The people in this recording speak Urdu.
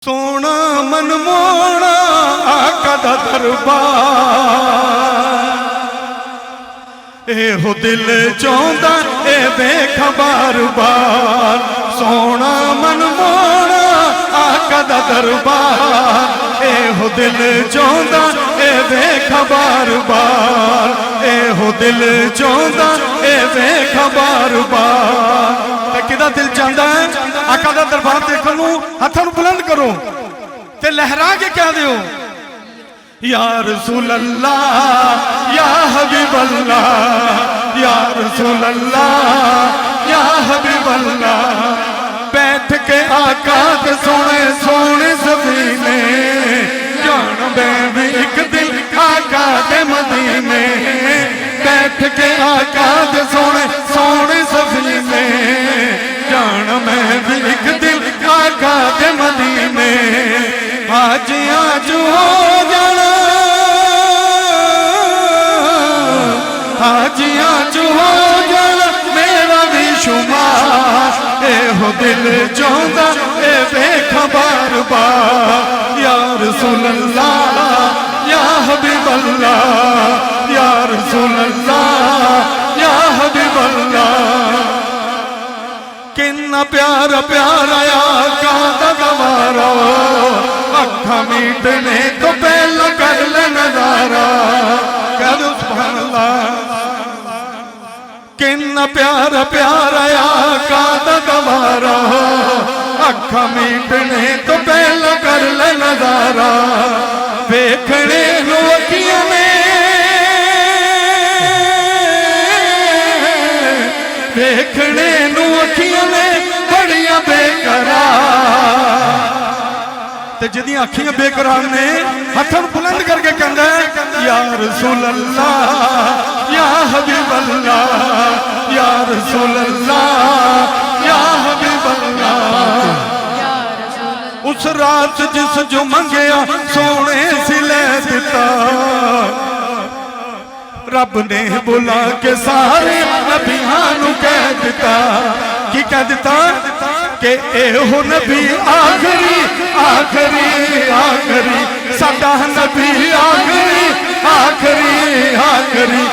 سونا من مونا آقا دا دربار اے ہو دل چوندا اے دیکھا بار بار سونا من مونا آقا دا دربار اے ہو دل چوندا اے دیکھا بار بار اے ہو دل چوندا اے دیکھا بار بار کدا دل چاہتا ہے آقا دا دربار دیکھن نوں ہتھاں نوں بلند کرو تے لہرا کے کہہ دیو یا رسول اللہ یا حبیب اللہ یا رسول اللہ یا حبیب اللہ بیٹھ کے آقا تے سونے سونے سفینے جان بے بھی ایک دل آقا دے مدینے بیٹھ کے آقا تے سونے سونے سفینے جان میں بھی ایک دل آقا دے مدینے آج آج ہو جانا آج آج ہو جانا میرا بھی شمار اے ہو دل چوندا اے دیکھا بار بار یا رسول اللہ یا حبیب اللہ یا رسول اللہ یا حبیب اللہ کنا پیارا پیارا آقا دا گوارا اکھا میٹنے تو پہلا کر لے نظارہ کہہ دو سبحان اللہ کنا پیارا پیارا آقا دا گوارا اکھا میٹنے تو پہلا کر لے نظارہ ویکھنے نو اکھیاں میں ویکھنے نو اکھیاں میں بڑیاں بے قرار تے جدیاں اکھیاں بے قرار نے ہتھاں بلند کر کے کہندا ہے یا رسول اللہ یا حبیب اللہ یا رسول اللہ یا حبیب اللہ اس رات جس جو منگیا سونے سلے دیتا رب نے بلا کے سارے نبیاں نو کہہ دیتا کی کہہ دیتا کہ اے ہو نبی آخری آخری آخری ساڈا نبی آخری آخری آخری